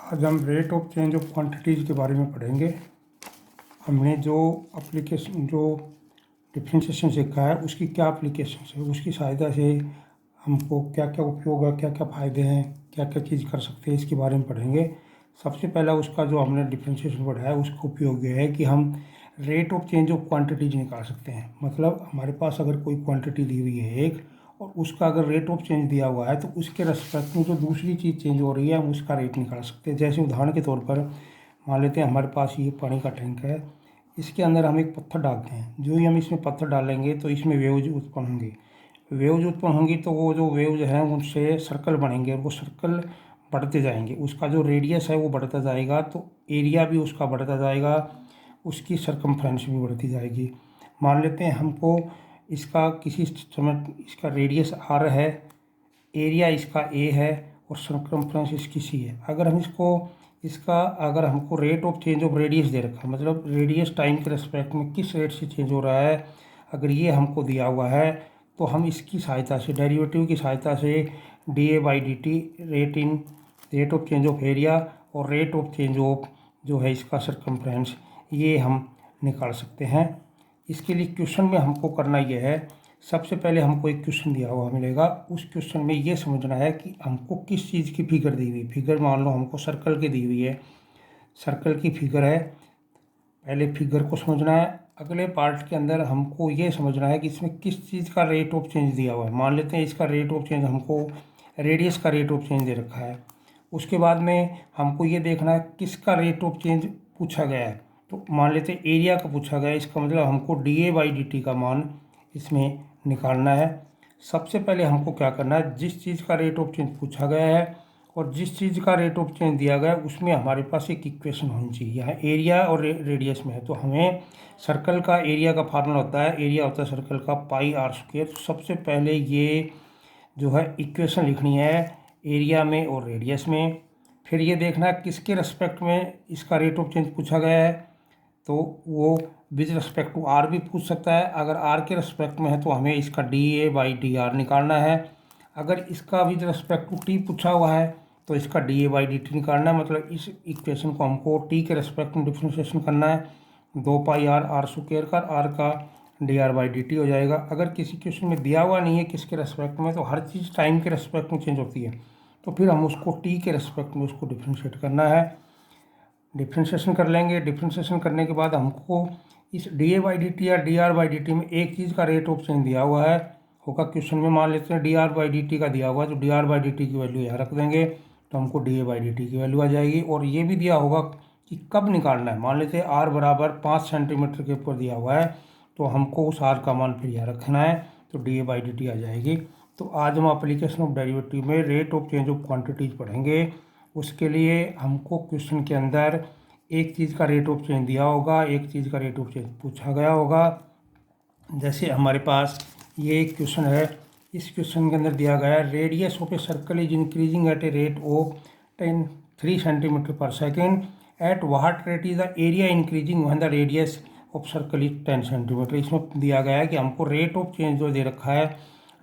आज हम rate of change of quantities के बारे में पढ़ेंगे। हमने जो डिफ्रेंशिएशन सीखा है उसकी क्या एप्लीकेशन है, उसकी सहायता से हमको क्या क्या उपयोग है, क्या क्या फ़ायदे हैं, क्या क्या चीज़ कर सकते हैं, इसके बारे में पढ़ेंगे। सबसे पहला उसका जो हमने डिफ्रेंशिएशन पढ़ा है उसका उपयोग ये है कि हम rate of change of quantities निकाल सकते हैं। मतलब हमारे पास अगर कोई क्वांटिटी दी हुई है एक, और उसका अगर रेट ऑफ चेंज दिया हुआ है तो उसके रेस्पेक्ट में जो दूसरी चीज़ चेंज हो रही है हम उसका रेट निकाल सकते हैं। जैसे उदाहरण के तौर पर मान लेते हैं हमारे पास ये पानी का टैंक है, इसके अंदर हम एक पत्थर डालते हैं। जो ही हम इसमें पत्थर डालेंगे तो इसमें वेव्स उत्पन्न होंगी। वेव्स उत्पन्न होंगी तो वो जो वेव्स हैं उनसे सर्कल बनेंगे और वो सर्कल बढ़ते जाएंगे। उसका जो रेडियस है वो बढ़ता जाएगा तो एरिया भी उसका बढ़ता जाएगा, उसकी सरकमफ्रेंस भी बढ़ती जाएगी। मान लेते हैं हमको इसका किसी समय इसका रेडियस आर है, एरिया इसका ए है और सरकमफ्रेंस इसकी सी है। अगर हमको rate of change of radius दे रखा है, मतलब रेडियस टाइम के रेस्पेक्ट में किस रेट से चेंज हो रहा है, अगर ये हमको दिया हुआ है तो हम इसकी सहायता से, डेरिवेटिव की सहायता से D A by D T rate of change of area और रेट ऑफ चेंज ऑफ जो है इसका सरकमफ्रेंस, ये हम निकाल सकते हैं। इसके लिए क्वेश्चन में हमको करना यह है, सबसे पहले हमको एक क्वेश्चन दिया हुआ मिलेगा। उस क्वेश्चन में ये समझना है कि हमको किस चीज़ की फिगर दी हुई। फिगर मान लो हमको सर्कल की दी हुई है, सर्कल की फिगर है। पहले फिगर को समझना है। अगले पार्ट के अंदर हमको ये समझना है कि इसमें किस चीज़ का रेट ऑफ चेंज दिया हुआ है। मान लेते हैं इसका रेट ऑफ चेंज हमको रेडियस का रेट ऑफ चेंज दे रखा है। उसके बाद में हमको ये देखना है किसका रेट ऑफ चेंज पूछा गया है। तो मान लेते हैं एरिया का पूछा गया है, इसका मतलब हमको d A by D t का मान इसमें निकालना है। सबसे पहले हमको क्या करना है, जिस चीज़ का रेट ऑफ चेंज पूछा गया है और जिस चीज़ का रेट ऑफ चेंज दिया गया है उसमें हमारे पास एक इक्वेशन होनी चाहिए। यहाँ एरिया और रेडियस में है तो हमें सर्कल का एरिया का फार्मूला होता है, एरिया होता है सर्कल का पाई आर स्क्वायर। तो सबसे पहले ये जो है इक्वेशन लिखनी है एरिया में और रेडियस में। फिर ये देखना है किसके रेस्पेक्ट में इसका रेट ऑफ चेंज पूछा गया है, तो वो विद रिस्पेक्ट टू आर भी पूछ सकता है। अगर आर के रिस्पेक्ट में है तो हमें इसका d A by d are निकालना है। अगर इसका विद रिस्पेक्ट टू टी पूछा हुआ है तो इसका d A by D t निकालना है। मतलब इस इक्वेशन को हमको टी के रिस्पेक्ट में डिफ्रेंशिएशन करना है। 2 पाई आर आर स्क्वायर का आर का d are by D T हो जाएगा। अगर किसी क्वेश्चन में दिया हुआ नहीं है किसके रिस्पेक्ट में, तो हर चीज़ टाइम के रिस्पेक्ट में चेंज होती है, तो फिर हम उसको टी के रिस्पेक्ट में उसको डिफ्रेंशिएट करना है। डिफ्रेंशिएशन कर लेंगे। डिफ्रेंशिएशन करने के बाद हमको इस D A by D T या D are by D T में एक चीज़ का रेट ऑफ चेंज दिया हुआ है होगा क्वेश्चन में। मान लेते हैं D R by D t का दिया हुआ है, तो D R by D t की वैल्यू यहाँ रख देंगे तो हमको d A by D t की वैल्यू आ जाएगी। और ये भी दिया होगा कि कब निकालना है। मान लेते हैं आर बराबर 5 सेंटीमीटर के ऊपर दिया हुआ है तो हमको उस आर का मान फिर यहाँ रखना है, तो d A by D t आ जाएगी। तो आज हम एप्लीकेशन ऑफ डेरिवेटिव में rate of change of quantities पढ़ेंगे। उसके लिए हमको क्वेश्चन के अंदर एक चीज़ का रेट ऑफ चेंज दिया होगा, एक चीज़ का रेट ऑफ चेंज पूछा गया होगा। जैसे हमारे पास ये एक क्वेश्चन है, इस क्वेश्चन के अंदर दिया गया है radius of a circle is increasing at a rate of 3 centimetre per second, at what rate is the area increasing when the radius of circle is 10 centimetre. इसमें दिया गया है कि हमको रेट ऑफ चेंज जो दे रखा है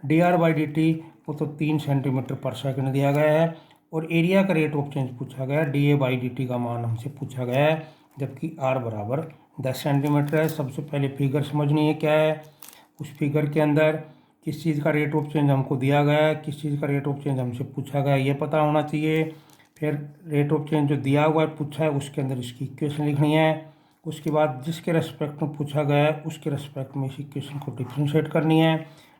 D R by D t वो तो 3 सेंटीमीटर पर सेकेंड दिया गया है, और एरिया का रेट ऑफ चेंज पूछा गया है, d A by D t का मान हमसे पूछा गया है, जबकि आर बराबर 10 सेंटीमीटर है। सबसे पहले फिगर समझनी है क्या है। उस फिगर के अंदर किस चीज़ का रेट ऑफ चेंज हमको दिया गया है, किस चीज़ का रेट ऑफ चेंज हमसे पूछा गया है, ये पता होना चाहिए। फिर रेट ऑफ चेंज जो दिया हुआ है पूछा है उसके अंदर इसकी इक्वेशन लिखनी है। उसके बाद जिसके रेस्पेक्ट में पूछा गया है उसके रेस्पेक्ट में इस इक्वेशन को डिफ्रेंशिएट करनी है।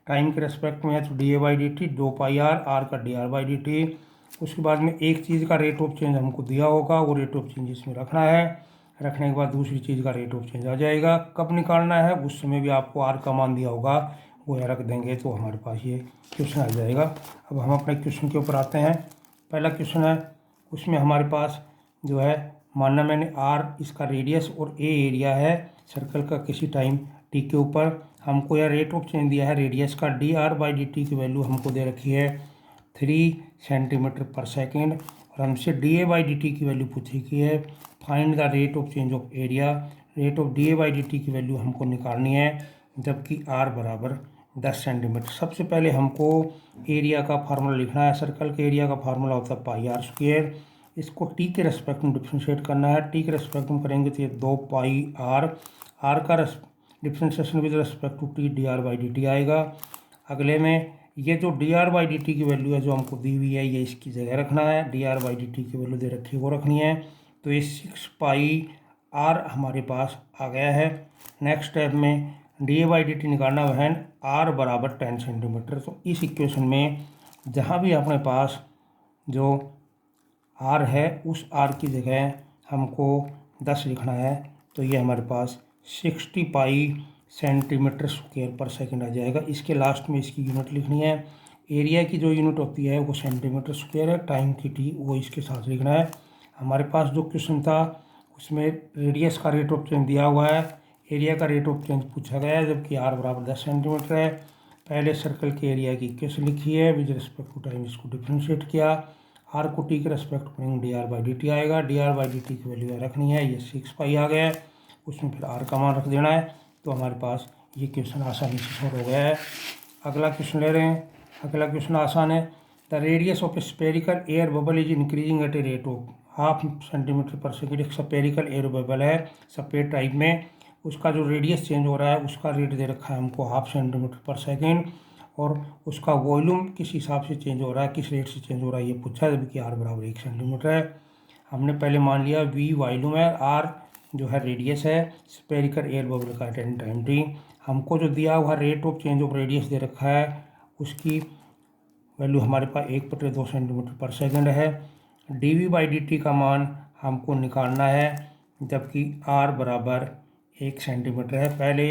टाइम के रेस्पेक्ट में है तो d A by D t 2 pi r, r का d are by D t. उसके बाद में एक चीज़ का रेट ऑफ चेंज हमको दिया होगा, वो रेट ऑफ चेंज इसमें रखना है। रखने के बाद दूसरी चीज़ का रेट ऑफ चेंज आ जाएगा। कब निकालना है उस समय भी आपको आर का मान दिया होगा, वो यहाँ रख देंगे तो हमारे पास ये क्वेश्चन आ जाएगा। अब हम अपने क्वेश्चन के ऊपर आते हैं। पहला क्वेश्चन है, उसमें हमारे पास जो है मानना मैंने आर इसका रेडियस और ए एरिया है सर्कल का किसी टाइम टी के ऊपर। हमको यह रेट ऑफ चेंज दिया है रेडियस का, d are by D t की वैल्यू हमको दे रखी है 3 सेंटीमीटर पर सेकेंड, और हमसे D A by D t की वैल्यू पूछी गई है। Find the rate of change of area, rate of D A by D t की वैल्यू हमको निकालनी है, जबकि आर बराबर 10 सेंटीमीटर। सबसे पहले हमको एरिया का फार्मूला लिखना है। सर्कल के एरिया का फार्मूला होता है पाई आर स्क्वायर, इसको टी के रेस्पेक्ट में डिफ्रेंशिएट करना है। टी के रेस्पेक्ट में करेंगे तो ये 2 पाई आर, आर का differentiation with respect to t d are by D t आएगा। अगले में ये जो d are by D t की वैल्यू है जो हमको दी हुई है, ये इसकी जगह रखना है। D R by D t की वैल्यू दे रखी है वो रखनी है। तो ये 6 पाई आर हमारे पास आ गया है। नेक्स्ट स्टेप में D A by D t निकालना है आर बराबर 10 सेंटीमीटर। तो इस इक्वेशन में जहाँ भी अपने पास जो आर है उस आर की जगह हमको 10 लिखना है। तो ये हमारे पास 60 पाई सेंटीमीटर स्क्वायर पर सेकंड आ जाएगा। इसके लास्ट में इसकी यूनिट लिखनी है। एरिया की जो यूनिट होती है वो सेंटीमीटर स्क्वायर है, टाइम की टी वो इसके साथ लिखना है। हमारे पास जो क्वेश्चन था उसमें रेडियस का रेट ऑफ चेंज दिया हुआ है, एरिया का रेट ऑफ चेंज पूछा गया है, जबकि आर बराबर 10 सेंटीमीटर है। पहले सर्कल के एरिया की इक्वेशन लिखी है, विद रिस्पेक्ट टू टाइम इसको डिफ्रेंशिएट किया। आर को टी के रेस्पेक्ट करेंगे d are by D t आएगा। D are by D t की वैल्यू रखनी है, ये 6 पाई आ गया है, उसमें फिर आर का मान रख देना है। तो हमारे पास ये क्वेश्चन आसानी से सॉल्व हो गया है। अगला क्वेश्चन ले रहे हैं। अगला क्वेश्चन आसान है। The radius of a spherical air bubble is increasing at a rate of 0.5 centimetre per second. एक स्पेरिकल एयर बबल है सफेद टाइप में, उसका जो रेडियस चेंज हो रहा है उसका रेट दे रखा है हमको 0.5 सेंटीमीटर पर सेकेंड, और उसका वॉल्यूम किस हिसाब से चेंज हो रहा है, किस रेट से चेंज हो रहा है ये पूछा है, जबकि आर बराबर 1 सेंटीमीटर है। हमने पहले मान लिया वी वॉल्यूम है, आर जो है रेडियस है स्पेरिकल एयर बबल का 10 टाइम टी। हमको जो दिया हुआ rate of change of radius दे रखा है उसकी वैल्यू हमारे पास 1/2 सेंटीमीटर पर सेकेंड है। D v by D t का मान हमको निकालना है, जबकि आर बराबर 1 सेंटीमीटर है। पहले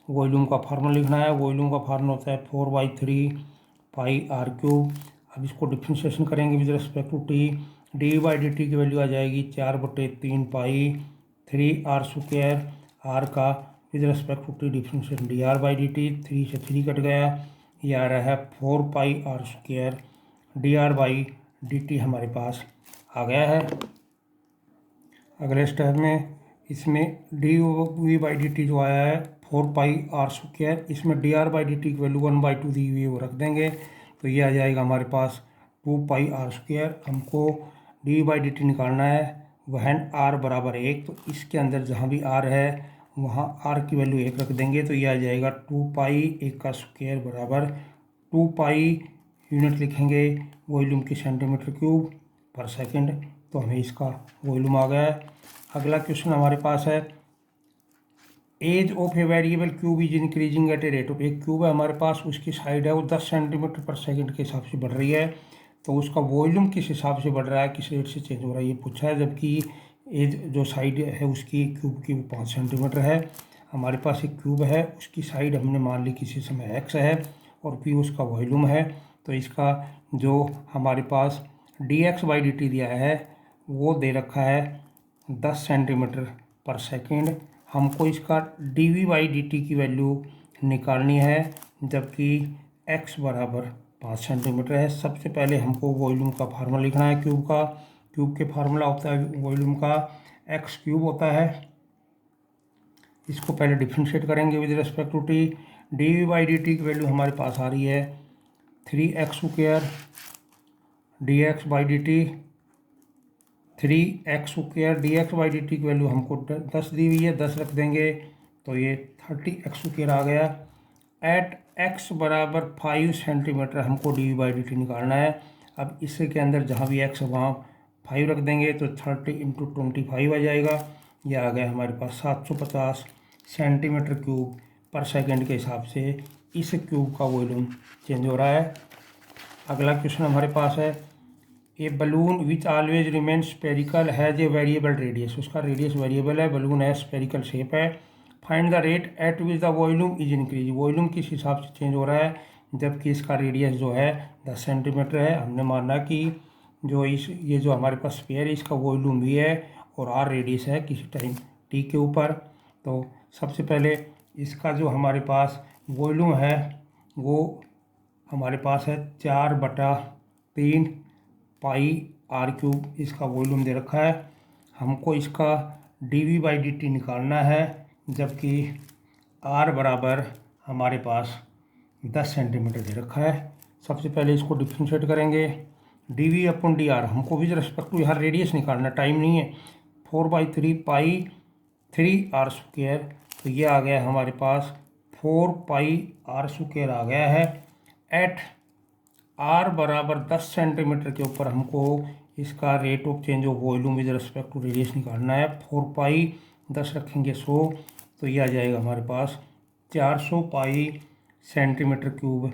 वॉल्यूम का फार्मूला लिखना है। वॉल्यूम का फार्मूला होता है 4/3 पाई आर क्यूब। अब इसको डिफ्रेंशिएशन करेंगे with respect to t. D by D t की वैल्यू आ जाएगी 4/3 पाई 3 आर स्क्वायर, आर का with respect to t differentiation d are by D t. 3 से 3 कट गया, ये आ रहा है 4 pi r square d are by D t हमारे पास आ गया है। अगले स्टेप में इसमें d v by D t जो आया है 4 पाई आर स्क्वायर, इसमें d are by D t की वैल्यू 1/2 दी हुई है वो रख देंगे। तो ये आ जाएगा हमारे पास 2 पाई आर स्क्वायर। हमको डी बाई डी टी निकालना है, वह आर बराबर 1। तो इसके अंदर जहाँ भी आर है वहाँ आर की वैल्यू 1 रख देंगे। तो ये आ जाएगा 2 पाई 1 का स्क्वायर बराबर 2 पाई, यूनिट लिखेंगे वॉल्यूम की सेंटीमीटर क्यूब पर सेकेंड। तो हमें इसका वॉल्यूम आ गया है। अगला क्वेश्चन हमारे पास है edge of a variable cube is increasing at a rate of. एक क्यूब है हमारे पास, उसकी साइड है वो 10 सेंटीमीटर पर सेकेंड के हिसाब से बढ़ रही है। तो उसका वॉल्यूम किस हिसाब से बढ़ रहा है, किस रेट से चेंज हो रहा है ये पूछा है, जबकि एज जो साइड है उसकी क्यूब की वो 5 सेंटीमीटर है। हमारे पास एक क्यूब है, उसकी साइड हमने मान ली किसी समय एक्स है और पी उसका वॉल्यूम है। तो इसका जो हमारे पास d x by D t दिया है वो दे रखा है 10 सेंटीमीटर पर सेकेंड। हमको इसका d v by D t की वैल्यू निकालनी है, जबकि एक्स बराबर 5 सेंटीमीटर है। सबसे पहले हमको वॉल्यूम का फार्मूला लिखना है क्यूब का। क्यूब के फार्मूला होता है वॉल्यूम का एक्स क्यूब होता है। इसको पहले डिफ्रेंशिएट करेंगे with respect to t. D v by D t की वैल्यू हमारे पास आ रही है 3x square d x by D t, 3x square d x by D t की वैल्यू हमको 10 दी हुई है, 10 रख देंगे तो ये 30x स्क्वायर आ गया। एट x बराबर 5 सेंटीमीटर हमको d v by D t निकालना है। अब इससे के अंदर जहाँ भी x है वहाँ 5 रख देंगे तो 30 × 25 आ जाएगा। यह आ गया हमारे पास 750 सेंटीमीटर क्यूब पर सेकेंड के हिसाब से इस क्यूब का वॉल्यूम चेंज हो रहा है। अगला क्वेश्चन हमारे पास है a balloon which always remain spherical has a variable radius. उसका रेडियस वेरिएबल है, बलून है, स्पेरिकल शेप है। Find the rate at which the volume is increase. Volume किस हिसाब से चेंज हो रहा है, जबकि इसका रेडियस जो है 10 सेंटीमीटर है। हमने माना कि जो ये जो हमारे पास स्फीयर है इसका वॉल्यूम भी है और आर रेडियस है किसी टाइम टी के ऊपर। तो सबसे पहले इसका जो हमारे पास वॉल्यूम है वो हमारे पास है 4/3 पाई आर क्यूब, इसका वॉल्यूम दे रखा है। हमको इसका d v by D t निकालना है, जबकि आर बराबर हमारे पास 10 सेंटीमीटर दे रखा है। सबसे पहले इसको डिफ्रेंशिएट करेंगे। D v upon d r, हमको विद रिस्पेक्ट टू यहाँ रेडियस निकालना, टाइम नहीं है। 4/3 पाई 3r², तो ये आ गया हमारे पास 4πr² आ गया है। एट r बराबर 10 सेंटीमीटर के ऊपर हमको इसका rate of change of volume with respect to radius निकालना है। 4π 10 रखेंगे 100, तो ये आ जाएगा हमारे पास 400 पाई सेंटीमीटर क्यूब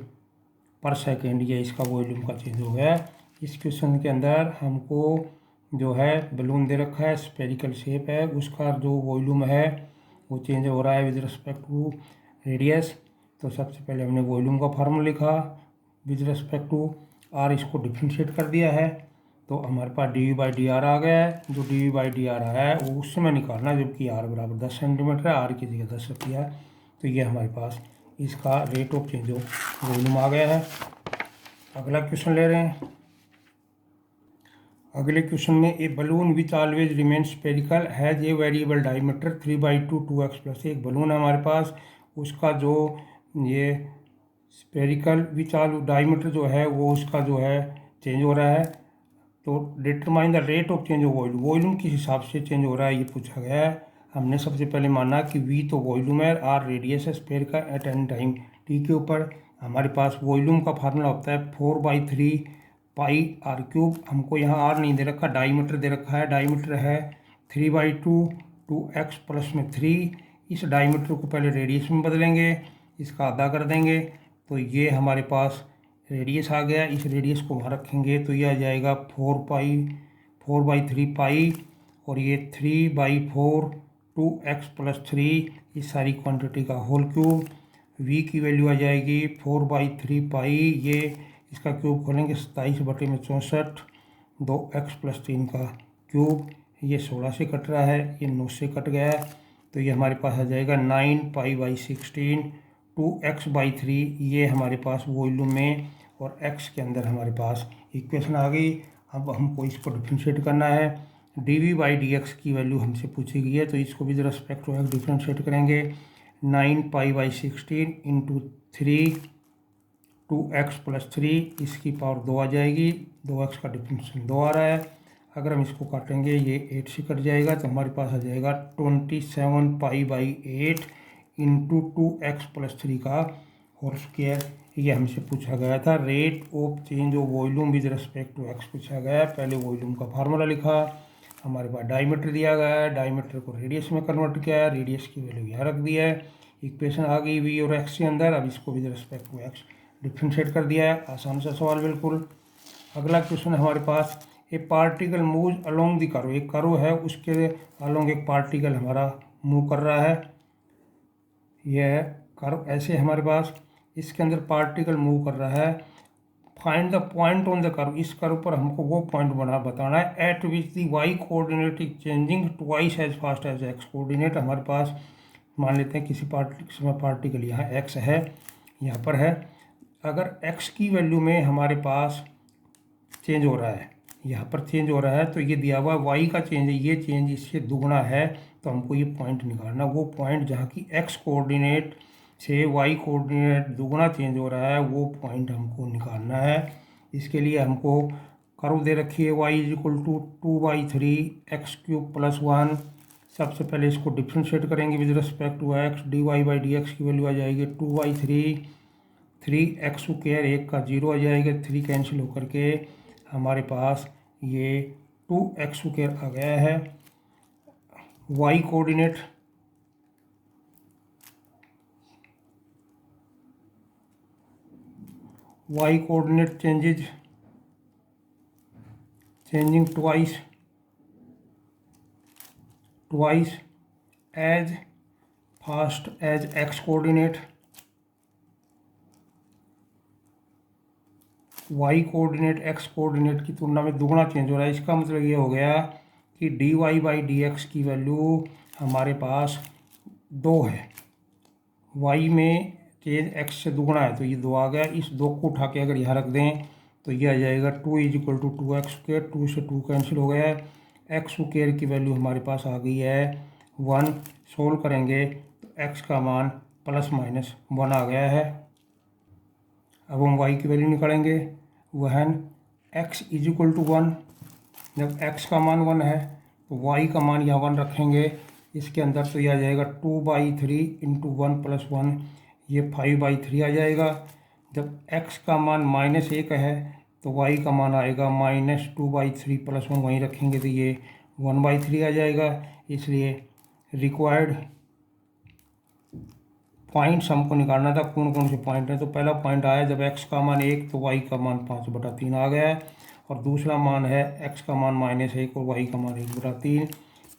पर सेकेंड, ये इसका वॉल्यूम का चेंज हो गया। इस क्वेश्चन के अंदर हमको जो है बलून दे रखा है, स्फेरिकल शेप है, उसका जो वॉल्यूम है वो चेंज हो रहा है विद रिस्पेक्ट टू रेडियस। तो सबसे पहले हमने वॉल्यूम का फार्मूला लिखा विद रिस्पेक्ट टू आर, इसको डिफ्रेंशिएट कर दिया है, तो हमारे पास dv/dr आ गया है। जो dv/dr आया है वो उस समय निकालना है जबकि r बराबर 10 सेंटीमीटर है, r की जगह 10 रख दिया है, तो ये हमारे पास इसका rate of change of volume आ गया है। अगला क्वेश्चन ले रहे हैं। अगले क्वेश्चन में a balloon which always remain spherical has a variable diameter 3/2 2x+। एक बलून है हमारे पास, उसका जो ये स्फेरिकल विच ऑल डायमीटर जो है वो उसका जो है चेंज हो रहा है। तो determine the rate of change of volume, volume किस हिसाब से चेंज हो रहा है ये पूछा गया है। हमने सबसे पहले माना कि v तो वॉल्यूम है, r रेडियस है स्फेयर का एट एनी टाइम t के ऊपर। हमारे पास वॉल्यूम का फार्मूला होता है 4/3 पाई r³। हमको यहाँ r नहीं दे रखा, डायमीटर दे रखा है। डायमीटर है 3/2 2x+3। इस डायमीटर को पहले रेडियस में बदलेंगे, इसका आधा कर देंगे, तो ये हमारे पास रेडियस आ गया। इस रेडियस को वहाँ रखेंगे तो ये आ जाएगा 4/3 पाई, और ये 3/4 2x+3, इस सारी क्वांटिटी का होल क्यूब। v की वैल्यू आ जाएगी 4/3 पाई, ये इसका क्यूब खोलेंगे 27/64, 2x+3 का क्यूब। ये 16 से कट रहा है, ये 9 से कट गया है, तो ये हमारे पास आ जाएगा 9π/16 2x/3। ये हमारे पास वॉल्यूम में और x के अंदर हमारे पास इक्वेशन आ गई। अब हमको इसको डिफ्रेंशिएट करना है। dv/dx की वैल्यू हमसे पूछी गई है, तो इसको with respect to x differentiate करेंगे। 9π/16 × 3 2x+3, इसकी पावर 2 आ जाएगी, 2x का डिफ्रेंशिएशन 2 आ रहा है। अगर हम इसको काटेंगे ये 8 से कट जाएगा, तो हमारे पास आ जाएगा 27π/8 × 2x+3 का होल स्क्वायर। ये हमसे पूछा गया था। Rate of change of volume with respect to x पूछा गया है। पहले वॉल्यूम का फार्मूला लिखा, हमारे पास डायमीटर दिया गया है, डायमीटर को रेडियस में कन्वर्ट किया है, रेडियस की वैल्यू यहाँ रख दी है। इक्वेशन आ गई v और x के अंदर। अब इसको with respect to x differentiate कर दिया है। आसान सा सवाल बिल्कुल। अगला क्वेश्चन है हमारे पास, a particle move along the curve. एक कर्व है, उसके अलोंग एक पार्टिकल हमारा मूव कर रहा है। यह कर्व ऐसे हमारे पास, इसके अंदर पार्टिकल मूव कर रहा है। Find the point on the curve, इस कर्व पर हमको वो पॉइंट बताना है at which the y coordinate is changing twice as fast as x coordinate. हमारे पास मान लेते हैं किसी पार्टिकल यहाँ x है, यहाँ पर है। अगर x की वैल्यू में हमारे पास चेंज हो रहा है, यहाँ पर चेंज हो रहा है, तो ये दिया हुआ y का चेंज है, ये चेंज इससे दुगना है, तो हमको ये पॉइंट निकालना। वो पॉइंट जहाँ की x कोऑर्डिनेट से y कोऑर्डिनेट दुगना चेंज हो रहा है, वो पॉइंट हमको निकालना है। इसके लिए हमको कर्व दे रखी है y = 2/3 x³ + 1। सबसे पहले इसको डिफ्रेंशिएट करेंगे with respect to x। dy/dx की वैल्यू आ जाएगी 2/3 3x², एक का 0 आ जाएगा, 3 कैंसिल होकर के हमारे पास ये 2x² आ गया है। y coordinate changing twice as fast as x coordinate. y coordinate x coordinate की तुलना में दुगना चेंज हो रहा है। इसका मतलब ये हो गया कि dy/dx की वैल्यू हमारे पास 2 है, y में चेंज x से दुगना है, तो ये 2 आ गया। इस 2 को उठा के अगर यहाँ रख दें तो ये आ जाएगा 2 = 2x²। 2 से 2 कैंसिल हो गया है, x² की वैल्यू हमारे पास आ गई है 1। सोल्व करेंगे तो x का मान ±1 आ गया है। अब हम y की वैल्यू निकालेंगे। वहन x इज इक्वल टू 1। जब x का मान 1 है तो y का मान यहाँ 1 रखेंगे इसके अंदर, तो यह आ जाएगा 2/3 इंटू 1 प्लस 1, ये 5/3 आ जाएगा। जब x का मान -1 है तो y का मान आएगा -2/3 प्लस 1, वहीं रखेंगे तो ये 1/3 आ जाएगा। इसलिए रिक्वायर्ड पॉइंट्स हमको निकालना था, कौन कौन से पॉइंट हैं। तो पहला पॉइंट आया जब x का मान 1 तो y का मान 5/3 आ गया है, और दूसरा मान है x का मान -1 और y का मान 1/3।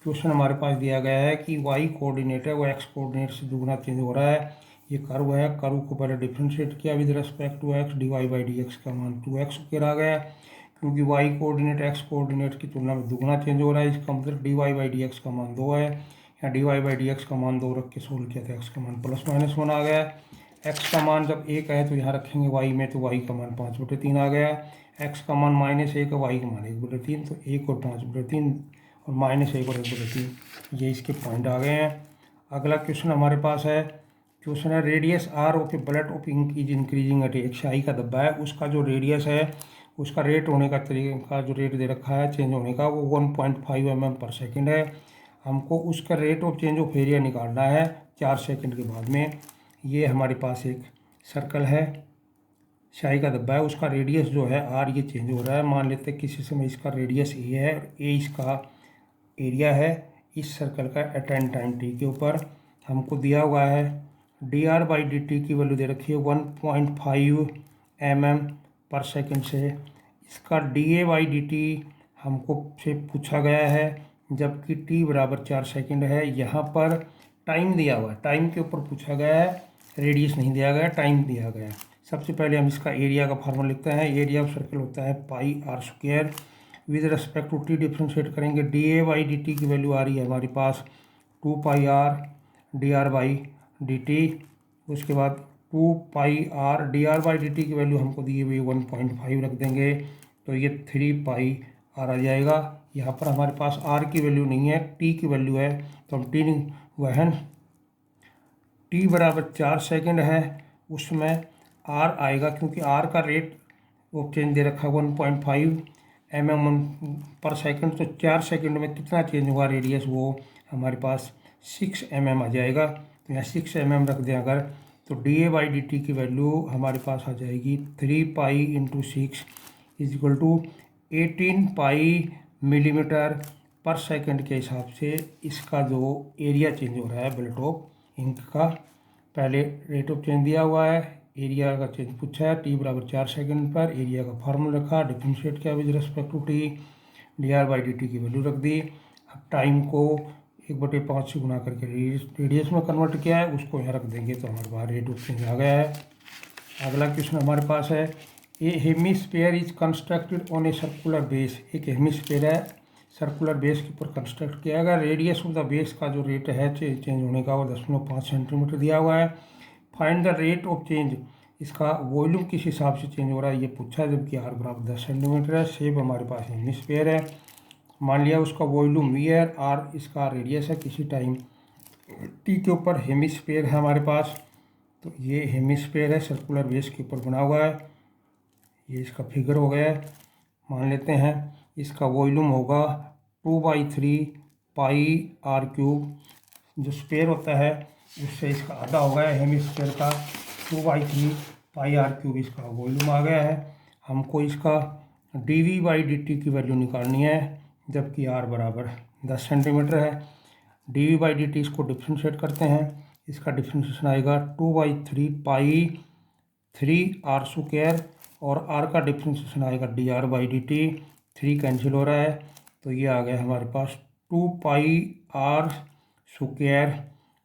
क्वेश्चन हमारे पास दिया गया है कि y कोऑर्डिनेट है वो x कोऑर्डिनेट से दुगना चेंज हो रहा है। ये कर्व है, कर्व को पहले डिफ्रेंशिएट किया with respect to x, dy/dx का मान 2x स्क्वायर आ गया, क्योंकि y कोऑर्डिनेट x कोऑर्डिनेट की तुलना में दुगना चेंज हो रहा है। इसका मतलब dy/dx का मान 2 है, या dy/dx का मान 2 रख के सोल्व किया था, x का मान ±1 आ गया। x का मान जब 1 है तो यहाँ रखेंगे y में, तो y का मान 5/3 आ गया। x का मान -1 है, y का मान 1/3, तो 1 और 5/3 और -1 और 1/3 ये इसके पॉइंट आ गए हैं। अगला क्वेश्चन हमारे पास है, क्वेश्चन है radius r of a bullet of ink is increasing at एक स्याही का धब्बा है, उसका जो रेडियस है उसका रेट होने का तरीका, जो रेट दे रखा है चेंज होने का, वो 1.5 mm/सेकेंड है। हमको उसका rate of change of area निकालना है 4 सेकंड के बाद में। ये हमारे पास एक सर्कल है, स्याही का धब्बा है, उसका रेडियस जो है r ये चेंज हो रहा है। मान लेते हैं किसी समय इसका रेडियस a है और a इसका एरिया है इस सर्कल का एट एन टाइम t के ऊपर। हमको दिया हुआ है dr/dt की वैल्यू दे रखी है 1.5 mm/सेकेंड से। इसका dA/dt हमको से पूछा गया है, जबकि t बराबर 4 सेकंड है। यहाँ पर टाइम दिया हुआ है, टाइम के ऊपर पूछा गया है, रेडियस नहीं दिया गया, टाइम दिया गया है। सबसे पहले हम इसका एरिया का फार्मूला लिखते हैं। एरिया ऑफ सर्कल होता है πr²। With respect to t differentiate करेंगे, dA/dt की वैल्यू आ रही है हमारे पास 2πr dr/dt। उसके बाद 2πr dr/dt की वैल्यू हमको दी हुई 1.5 रख देंगे, तो ये 3πr आ जाएगा। यहाँ पर हमारे पास r की वैल्यू नहीं है, t की वैल्यू है, तो हम t वहन t बराबर 4 सेकंड है उसमें r आएगा, क्योंकि r का रेट वो चेंज दे रखा है 1.5 mm/सेकेंड। तो 4 सेकंड में कितना चेंज हुआ रेडियस, वो हमारे पास 6 mm आ जाएगा। तो यहाँ 6 mm रख दें अगर, तो dA/dt की वैल्यू हमारे पास आ जाएगी 3π × 6 इज इक्वल टू 18π mm/सेकेंड के हिसाब से इसका जो एरिया चेंज हो रहा है बुलेट ऑफ इंक का। पहले रेट ऑफ चेंज दिया हुआ है, एरिया का चेंज पूछा है, t बराबर 4 सेकंड पर एरिया का फार्मूला रखा, डिफ्रेंशिएट किया with respect to t, dr/dt की वैल्यू रख दी। अब टाइम को 1/5 से गुना करके रेडियस में कन्वर्ट किया है, उसको यहाँ रख देंगे, तो हमारे पास रेट ऑफ चेंज आ गया है। अगला क्वेश्चन हमारे पास है, a hemisphere is constructed on a circular base. एक हेमिस्फीयर है, सर्कुलर बेस के ऊपर कंस्ट्रक्ट किया गया। रेडियस ऑफ द बेस का जो रेट है चेंज होने का वो 10.5 सेंटीमीटर दिया हुआ है। Find the rate of change, इसका वॉल्यूम किस हिसाब से चेंज हो रहा है ये पूछा है, जबकि r बराबर 10 सेंटीमीटर है। शेप हमारे पास हेमिस्फीयर है, मान लिया उसका वॉल्यूम v है, r इसका रेडियस है किसी टाइम t के ऊपर। हेमिस्फीयर है हमारे पास, तो ये हेमिस्फीयर है, सर्कुलर बेस के ऊपर बना हुआ है, ये इसका फिगर हो गया है। मान लेते हैं इसका वॉल्यूम होगा 2/3 πr³। जो स्फीयर होता है उससे इसका आधा हो गया है हेमिस्फीयर का, 2/3 πr³ इसका वॉल्यूम आ गया है। हमको इसका dV/dt की वैल्यू निकालनी है, जबकि r बराबर 10 सेंटीमीटर है। dV/dt इसको डिफ्रेंशिएट करते हैं, इसका डिफ्रेंशिएशन आएगा 2/3 π3r², और r का डिफ्रेंशिएशन आएगा dr/dt। 3 कैंसिल हो रहा है, तो ये आ गया हमारे पास 2πr²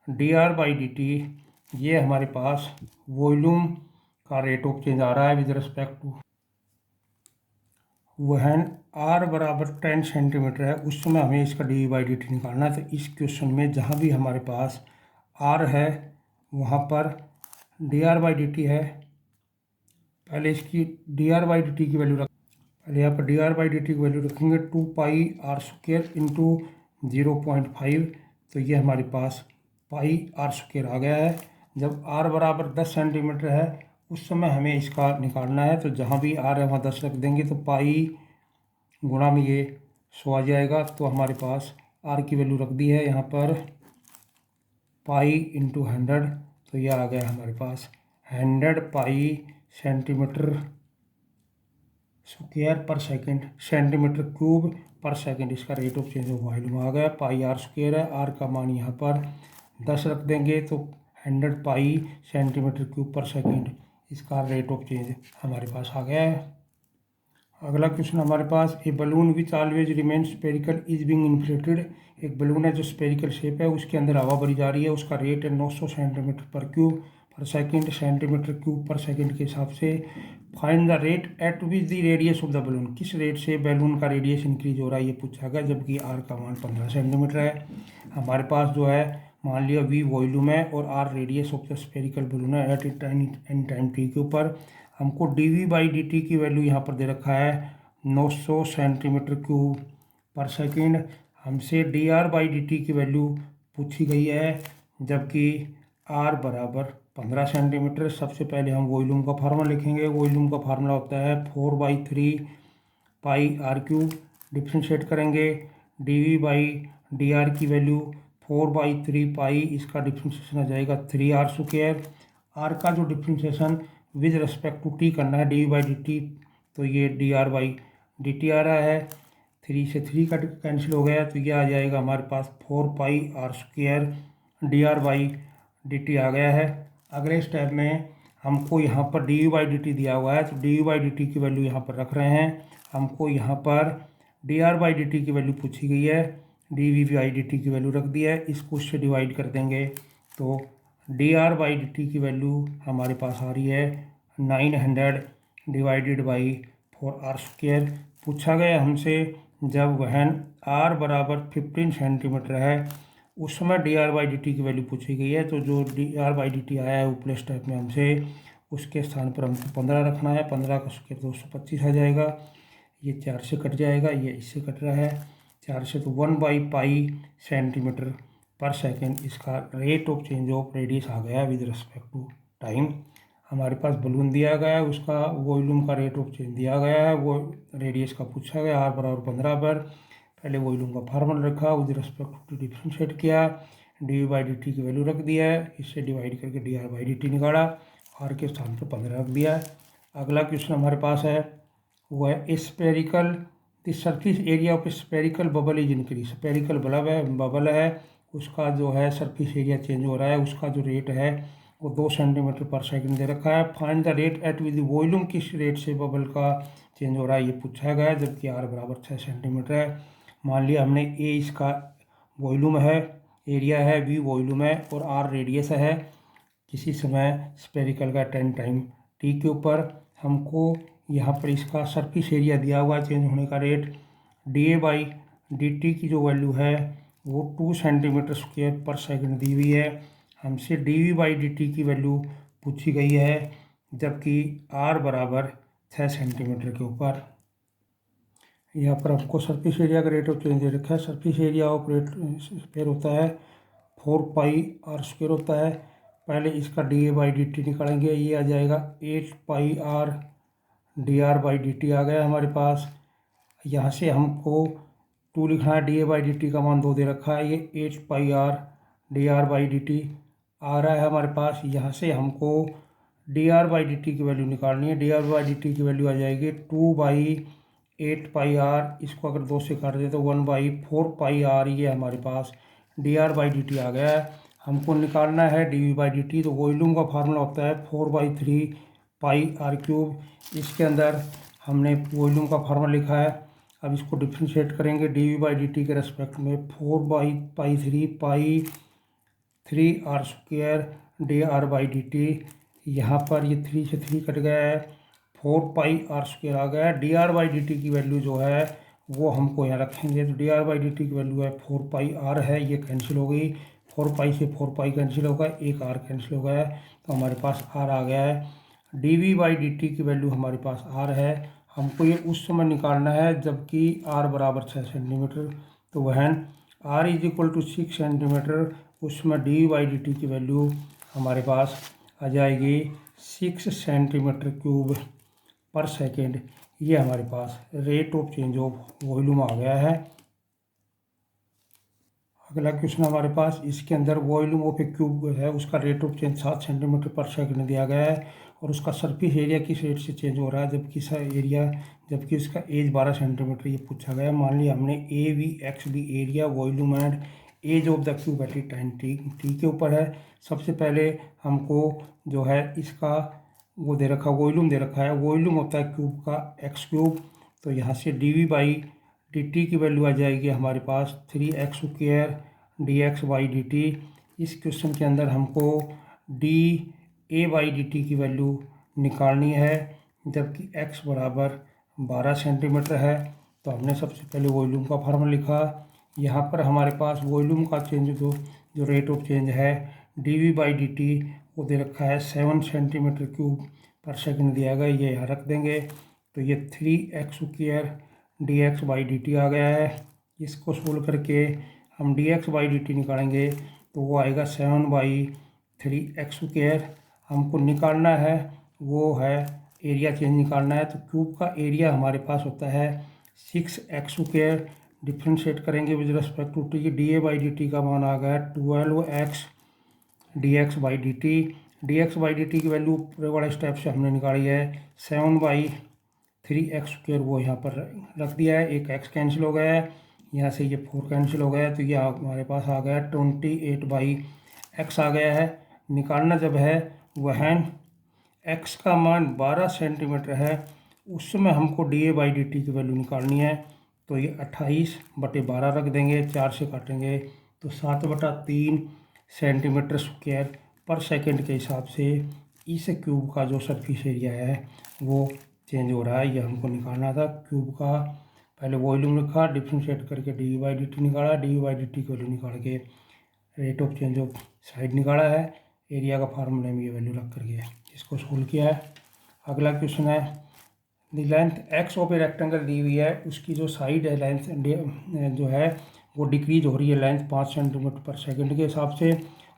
dr/dt। ये हमारे पास वॉल्यूम का रेट ऑफ चेंज आ रहा है विद रिस्पेक्ट टू वहन r बराबर 10 सेंटीमीटर है, उस समय हमें इसका dV/dt निकालना है। तो इस क्वेश्चन में जहाँ भी हमारे पास r है वहाँ पर dr/dt है। पहले इसकी dr/dt की वैल्यू पहले यहाँ पर dr/dt की वैल्यू रखेंगे 2πr² इंटू 0.5, तो ये हमारे पास πr² आ गया है। जब r बराबर 10 सेंटीमीटर है उस समय हमें इसका निकालना है। तो जहाँ भी आर है वहाँ 10 रख देंगे तो पाई गुणा में ये 100 आ जाएगा। तो हमारे पास आर की वैल्यू रख दी है यहाँ पर पाई इंटू 100, तो यह आ गया हमारे पास 100 pi centimetre square per second, centimetre cube per second. इसका rate of change of volume आ गया। पाई आर स्क्वायर है, आर का मान यहाँ पर 10 रख देंगे तो 100 pi centimetre cube per second, इसका रेट ऑफ चेंज हमारे पास आ गया है। अगला क्वेश्चन हमारे पास, a balloon which always remain spherical is being inflated. एक बलून है जो स्पेरिकल शेप है, उसके अंदर हवा भरी जा रही है, उसका रेट है 900 सेंटीमीटर पर cube per second, centimetre cube per second के हिसाब से। Find the rate at which the radius of the balloon. किस रेट से बैलून का रेडियस इंक्रीज हो रहा है ये पूछा गया, जबकि आर का मान 15 सेंटीमीटर है। हमारे पास जो है मान लिया वी वॉल्यूम है और r radius of the spherical balloon है एट एनी टाइम टी के ऊपर। हमको d v by D t की वैल्यू यहाँ पर दे रखा है 900 सेंटीमीटर क्यूब पर सेकंड। हमसे d are by D t की वैल्यू पूछी गई है, जबकि आर बराबर 15 सेंटीमीटर। सबसे पहले हम वॉल्यूम का फार्मूला लिखेंगे। वॉल्यूम का फार्मूला होता है 4/3 पाई आर क्यूब। डिफ्रेंशिएट करेंगे d v by d r की वैल्यू 4/3 पाई, इसका डिफ्रेंशिएशन आ जाएगा 3r स्क्वायर। आर का जो differentiation with respect to t करना है d v by D t, तो ये d are by D t आ रहा है। 3 से 3 का कैंसिल हो गया तो ये आ जाएगा हमारे पास 4 pi r square d are by D t आ गया है। अगले स्टेप में हमको यहाँ पर d u by D t दिया हुआ है, तो d u by D t की वैल्यू यहाँ पर रख रहे हैं। हमको यहाँ पर d are by D t की वैल्यू पूछी गई है, d v by D t की वैल्यू रख दी है। इसको उससे डिवाइड कर देंगे तो D R by D t की वैल्यू हमारे पास आ रही है 900 डिवाइडेड बाई 4r स्क्वायर। पूछा गया हमसे जब वहन r बराबर 15 सेंटीमीटर है उस समय D R by D t की वैल्यू पूछी गई है। तो जो d are by D T आया है ऊपले स्टेप में हमसे, उसके स्थान पर हमको 15 रखना है। 15 का स्क्वायर 225 आ जाएगा। ये 4 से कट जाएगा, ये इससे कट रहा है 4 से, तो 1/पाई सेंटीमीटर पर सेकेंड इसका rate of change of radius आ गया विद रिस्पेक्ट टू टाइम। हमारे पास बलून दिया गया है, उसका वॉल्यूम का रेट ऑफ चेंज दिया गया है, वो रेडियस का पूछा गया आर बराबर 15 पर। पहले वॉल्यूम का फार्मूला रखा, विद रिस्पेक्ट टू डिफ्रेंशिएट किया, d v by D t की वैल्यू रख दिया है, इससे डिवाइड करके d are by D t निकाला, आर के स्थान पर 15 रख दिया है। अगला क्वेश्चन हमारे पास है वो है spherical the surface area of spherical bubble is increase. Spherical bubble है, उसका जो है सरफेस एरिया चेंज हो रहा है, उसका जो रेट है वो 2 सेंटीमीटर पर सेकंड दे रखा है। Find the rate at with volume, किस रेट से बबल का चेंज हो रहा है ये पूछा गया है, जबकि आर बराबर 6 सेंटीमीटर है। मान लिया हमने ए इसका वॉल्यूम है, एरिया है, बी वॉल्यूम है और आर रेडियस है किसी समय स्पेरिकल का 10 टाइम टी के ऊपर। हमको यहाँ पर इसका सरफेस एरिया दिया हुआ चेंज होने का rate, d A by D t की जो वैल्यू है वो 2 सेंटीमीटर स्क्वायर पर सेकंड दी हुई है। हमसे d v by D t की वैल्यू पूछी गई है, जबकि आर बराबर 6 सेंटीमीटर के ऊपर। यहाँ पर आपको सरफेस एरिया का रेट ऑफ चेंज दे रखा है। Surface area of rate square होता है 4πr स्क्वायर होता है। पहले इसका d A by D t निकालेंगे, ये आ जाएगा 8πr d are by D t आ गया हमारे पास। यहाँ से हमको 2 लिखना है, d A by D t का मान 2 दे रखा है, ये 8πr d are by D t आ रहा है हमारे पास। यहाँ से हमको D R by D t की वैल्यू निकालनी है। D R by D t की वैल्यू आ जाएगी 2/8πr, इसको अगर 2 से काट दे तो 1/4πr, ये हमारे पास d are by D t आ गया है। हमको निकालना है d v by D t, तो वॉल्यूम का फार्मूला होता है 4/3 पाई आर क्यूब। इसके अंदर हमने वॉल्यूम का फार्मूला लिखा है, अब इसको डिफ्रेंशिएट करेंगे d v by D t के रेस्पेक्ट में 4/3 pi 3r square d are by D t. यहाँ पर ये 3 से 3 कट गया है, 4πr स्क्वायर आ गया है। D R by D t की वैल्यू जो है वो हमको यहाँ रखेंगे, तो D R by D t की वैल्यू है 4πr है, ये कैंसिल हो गई, 4π से 4π कैंसिल होगा, एक r कैंसिल हो गया है, तो हमारे पास r आ गया है। D v by D t की वैल्यू हमारे पास r है, हमको ये उस समय निकालना है जबकि r बराबर 6 सेंटीमीटर। तो when r is equal to 6 centimetre, उसमें d v by D t की वैल्यू हमारे पास आ जाएगी 6 सेंटीमीटर क्यूब पर सेकेंड। ये हमारे पास rate of change of volume आ गया है। अगला क्वेश्चन हमारे पास, इसके अंदर वॉल्यूम ऑफ ए क्यूब है, उसका रेट ऑफ चेंज 7 सेंटीमीटर पर सेकंड दिया गया है और उसका सरफेस एरिया किस रेट से चेंज हो रहा है, जबकि उसका एज 12 सेंटीमीटर ये पूछा गया है। मान लिया हमने a v x the area volume and edge of the cube at time t के ऊपर है। सबसे पहले हमको जो है इसका वो दे रखा वॉल्यूम दे रखा है, वॉल्यूम होता है क्यूब का एक्स क्यूब। तो यहाँ से d v by D t की वैल्यू आ जाएगी हमारे पास 3x² d x by D t. इस क्वेश्चन के अंदर हमको d A by D t की वैल्यू निकालनी है, जबकि x बराबर 12 सेंटीमीटर है। तो हमने सबसे पहले वॉल्यूम का फार्मूला लिखा। यहाँ पर हमारे पास वॉल्यूम का चेंज जो रेट ऑफ चेंज है d v by D t वो दे रखा है 7 सेंटीमीटर क्यूब पर सेकंड दिया गया, ये यहाँ रख देंगे। तो ये 3x² d x by D t आ गया है। इसको सोल्व करके हम d x by D t निकालेंगे तो वो आएगा 7/3x²। हमको निकालना है वो है एरिया चेंज निकालना है। तो क्यूब का एरिया हमारे पास होता है 6x²। डिफ्रेंशिएट करेंगे with respect to t, d A by D t का मान आ गया 12x d x by D t. D x by D t की वैल्यू पूरे वाले स्टेप से हमने निकाली है 7/3x², वो यहाँ पर रख दिया है। एक x कैंसिल हो गया है, यहाँ से ये 4 कैंसिल हो गया है, तो ये हमारे पास आ गया 28/x आ गया है। निकालना जब है वह x का मान 12 सेंटीमीटर है, उस समय हमको d A by D t की वैल्यू निकालनी है। तो ये 28/12 रख देंगे, 4 से काटेंगे तो 7/3 सेंटीमीटर स्क्वायर पर सेकंड के हिसाब से इस क्यूब का जो सरफेस एरिया है वो चेंज हो रहा है। ये हमको निकालना था। क्यूब का पहले वॉल्यूम लिखा, डिफ्रेंशिएट करके डी बाई डी टी निकाला, डी बाई डी टी की वैल्यू निकाल के rate of change of side निकाला है। एरिया का फार्मूले में ये वैल्यू रख करके इसको सोल्व किया है। अगला क्वेश्चन है, the length x of a rectangle दी हुई है, उसकी जो साइड है लेंथ जो है वो डिक्रीज हो रही है लेंथ 5 सेंटीमीटर पर सेकंड के हिसाब से,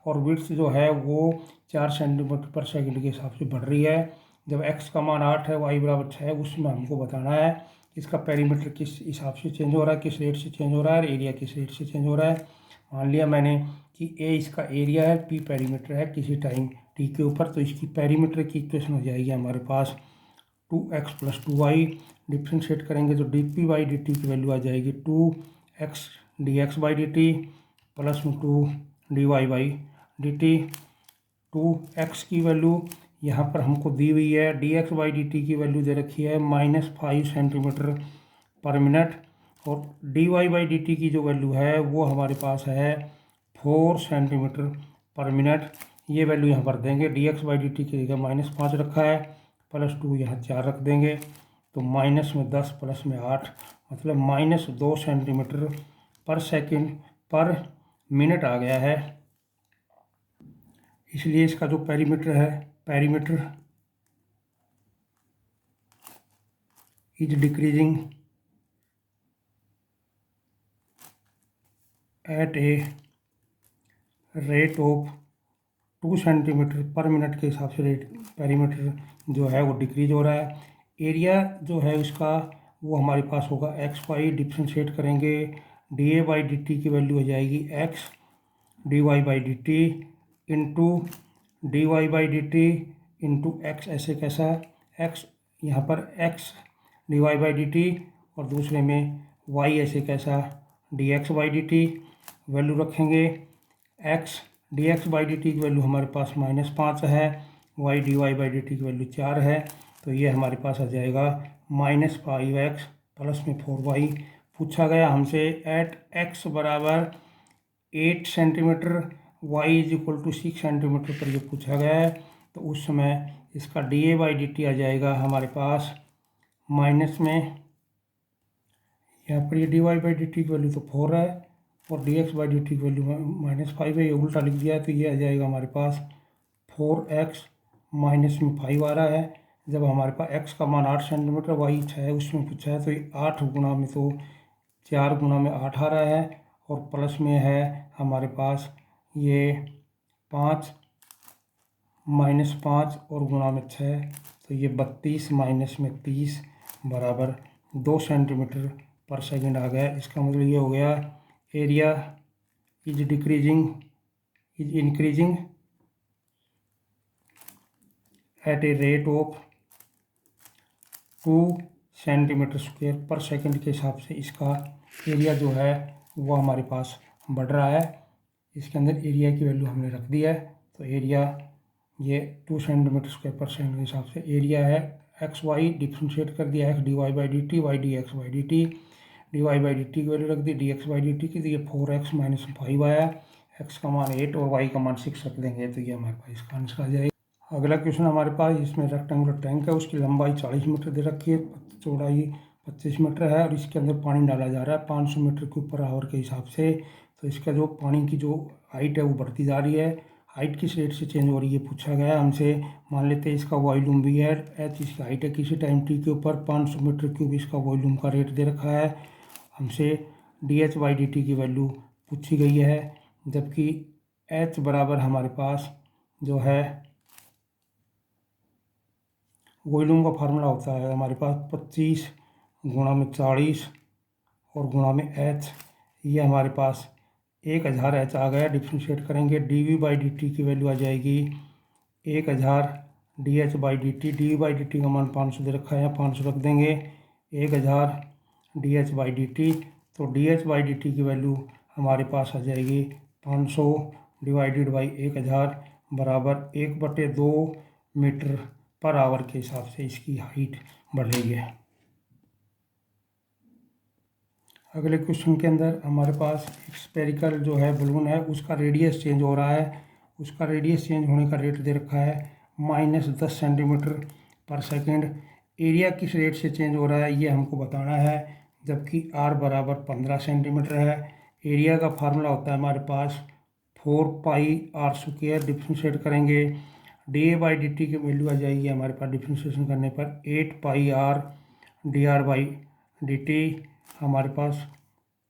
और विड्थ जो है वो 4 सेंटीमीटर पर सेकंड के हिसाब से बढ़ रही है। जब x का मान 8 है, y बराबर 6 है, उसमें हमको बताना है इसका पेरीमीटर किस हिसाब से चेंज हो रहा है, किस रेट से चेंज हो रहा है, और एरिया किस रेट से चेंज हो रहा है। मान लिया मैंने कि a इसका एरिया है, p पेरीमीटर है किसी टाइम t के ऊपर, तो इसकी पेरीमीटर की इक्वेशन हो जाएगी हमारे पास 2x + 2y। डिफ्रेंशिएट करेंगे तो d p by D t की वैल्यू आ जाएगी 2x d x by D t plus में 2 d y by D t. 2x की वैल्यू यहाँ पर हमको दी हुई है, d x by D t की वैल्यू दे रखी है -5 सेंटीमीटर पर मिनट, और d y by D t की जो वैल्यू है वो हमारे पास है 4 सेंटीमीटर पर मिनट। ये वैल्यू यहाँ पर देंगे, D x by D t की जगह -5 रखा है, +2 यहाँ 4 रख देंगे, तो -10 + 8 मतलब -2 सेंटीमीटर पर सेकंड पर मिनट आ गया है। इसलिए इसका जो perimeter is decreasing eight a rate of 2 centimetre per minute के हिसाब से पेरीमीटर जो है वो डिक्रीज हो रहा है। एरिया जो है उसका वो हमारे पास होगा एक्स वाई, डिफ्रेंशिएट करेंगे d A by D t की वैल्यू हो जाएगी x d y by D t into d y by D t into x, ऐसे कैसा एक्स यहाँ पर x d y by D t और दूसरे में वाई ऐसे कैसा d x by D t. Value रखेंगे x d x by D t की वैल्यू हमारे पास -5 है, y d y by D t की वैल्यू 4 है, तो ये हमारे पास आ जाएगा -5x प्लस में 4y। पूछा गया हमसे एट x बराबर 8 सेंटीमीटर, y = 6 सेंटीमीटर पर ये पूछा गया है, तो उस समय इसका d A by D t आ जाएगा हमारे पास माइनस में, यहाँ पर ये d y by D t की वैल्यू तो 4 है और d x by D t की वैल्यू -5 है, ये उल्टा लिख दिया है, तो ये आ जाएगा हमारे पास 4x -5 आ रहा है। जब हमारे पास x का मान 8 सेंटीमीटर, y 6 है, उसमें पूछा है, तो ये 8 गुना में तो 4 गुना में 8 आ रहा है, और प्लस में है हमारे पास ये 5 -5 और गुणा में 6, तो ये 32 माइनस में 30 बराबर 2 सेंटीमीटर पर सेकंड आ गया। इसका मतलब ये हो गया area is increasing at a rate of 2 centimetre square per second के हिसाब से इसका एरिया जो है वो हमारे पास बढ़ रहा है। इसके अंदर एरिया की वैल्यू हमने रख दी है, तो एरिया ये 2 सेंटीमीटर स्क्वायर पर सेकंड के हिसाब से एरिया है। एक्स वाई डिफ्रेंशिएट कर दिया, x d y by D t, y d x by D t, d y by D t की वैल्यू रख दी, d x by D t की, तो ये 4x माइनस 5 आया। एक्स का मान 8 और वाई का मान 6 रख देंगे, तो ये हमारे पास इसका आंसर आ जाएगा। अगला क्वेश्चन हमारे पास, इसमें रेक्टेंगुलर टैंक है, उसकी लंबाई 40 मीटर दे रखी है, चौड़ाई 25 मीटर है और इसके अंदर पानी डाला जा रहा है 500 मीटर क्यूब पर आवर के हिसाब से। तो इसका जो पानी की जो हाइट है वो बढ़ती जा रही है, हाइट किस रेट से चेंज हो रही है पूछा गया है हमसे। मान लेते हैं इसका वॉल्यूम भी है, एच इसकी हाइट है, किसी टाइम टी के ऊपर 500 मीटर क्यूब इसका वॉल्यूम का रेट दे रखा है। हमसे d h by D t की वैल्यू पूछी गई है, जबकि एच बराबर हमारे पास जो है वॉल्यूम का फार्मूला होता है हमारे पास 25 गुणा में 40 और गुणा में एच, ये हमारे पास 1000 एच आ गया। डिफ्रेंशिएट करेंगे, d v by D t की वैल्यू आ जाएगी 1000 d h by D t, d v by D t का मान 500 दे रखा है, 500 रख देंगे, 1000 d h by D t, तो d h by D t की वैल्यू हमारे पास आ जाएगी 500 डिवाइडेड बाई 1000 बराबर 1/2 मीटर पर आवर के हिसाब से इसकी हाइट बढ़ रही है। अगले क्वेश्चन के अंदर हमारे पास एक स्फेरिकल जो है बलून है, उसका रेडियस चेंज हो रहा है, उसका रेडियस चेंज होने का रेट दे रखा है -10 सेंटीमीटर पर सेकंड। एरिया किस रेट से चेंज हो रहा है ये हमको बताना है, जबकि r बराबर 15 सेंटीमीटर है। एरिया का फार्मूला होता है हमारे पास 4πr²। डिफ्रेंशिएट करेंगे, d A by D t की वैल्यू आ जाएगी हमारे पास डिफ्रेंशिएशन करने पर 8πr d are by D t, हमारे पास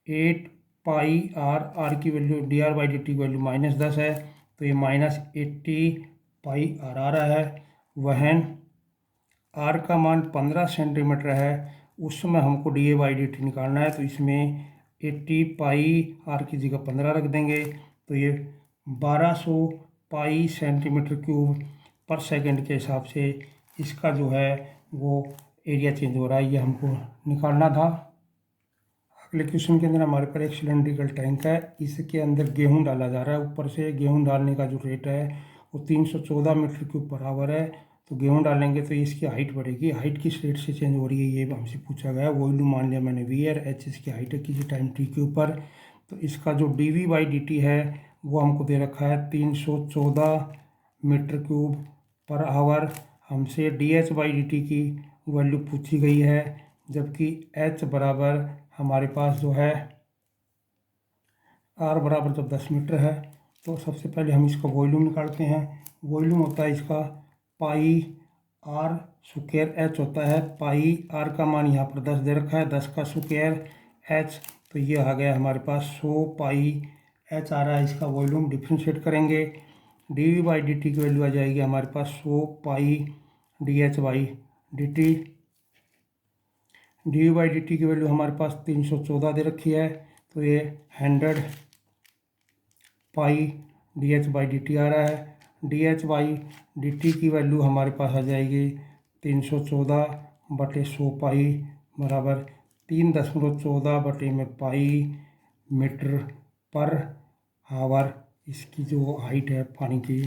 8πr, आर की value D R by D t की वैल्यू -10 है, तो ये -80πr आ रहा है। वहन आर का मान 15 सेंटीमीटर है, उस समय हमको d A by D t निकालना है, तो इसमें 80πr की जगह 15 रख देंगे, तो ये 1200 पाई सेंटीमीटर क्यूब पर सेकंड के हिसाब से इसका जो है वो एरिया चेंज हो रहा है, ये हमको निकालना था। अगले क्वेश्चन के अंदर हमारे पास एक सिलेंड्रिकल टैंक है, इसके अंदर गेहूं डाला जा रहा है। ऊपर से गेहूं डालने का जो रेट है वो 314 मीटर क्यूब पर आवर है, तो गेहूं डालेंगे तो इसकी हाइट बढ़ेगी। हाइट किस रेट से चेंज हो रही है ये हमसे पूछा गया। वॉल्यूम मान लिया मैंने वी आर, एच इसकी हाइट है किसी टाइम टी के ऊपर, तो इसका जो d v by D t है वो हमको दे रखा है 314 मीटर क्यूब पर आवर। हमसे d h by D t की वैल्यू पूछी गई है, जबकि एच बराबर हमारे पास जो है आर बराबर जब 10 मीटर है, तो सबसे पहले हम इसका वॉल्यूम निकालते हैं। वॉल्यूम होता है इसका πr², एच होता है पाई, आर का मान यहाँ पर 10 दे रखा है, 10 का स्क्वायर एच, तो ये आ गया हमारे पास 100 पाई एच आ रहा है इसका वॉल्यूम। डिफ्रेंशिएट करेंगे, d v by D t की वैल्यू आ जाएगी हमारे पास 100 pi d h by D t, d v by D t की वैल्यू हमारे पास 314 दे रखी है, तो ये 100 pi d h by D t आ रहा है। D h by D t की वैल्यू हमारे पास आ जाएगी 314/100 पाई बराबर 3.14/पाई मीटर पर आवर इसकी जो हाइट है पानी की।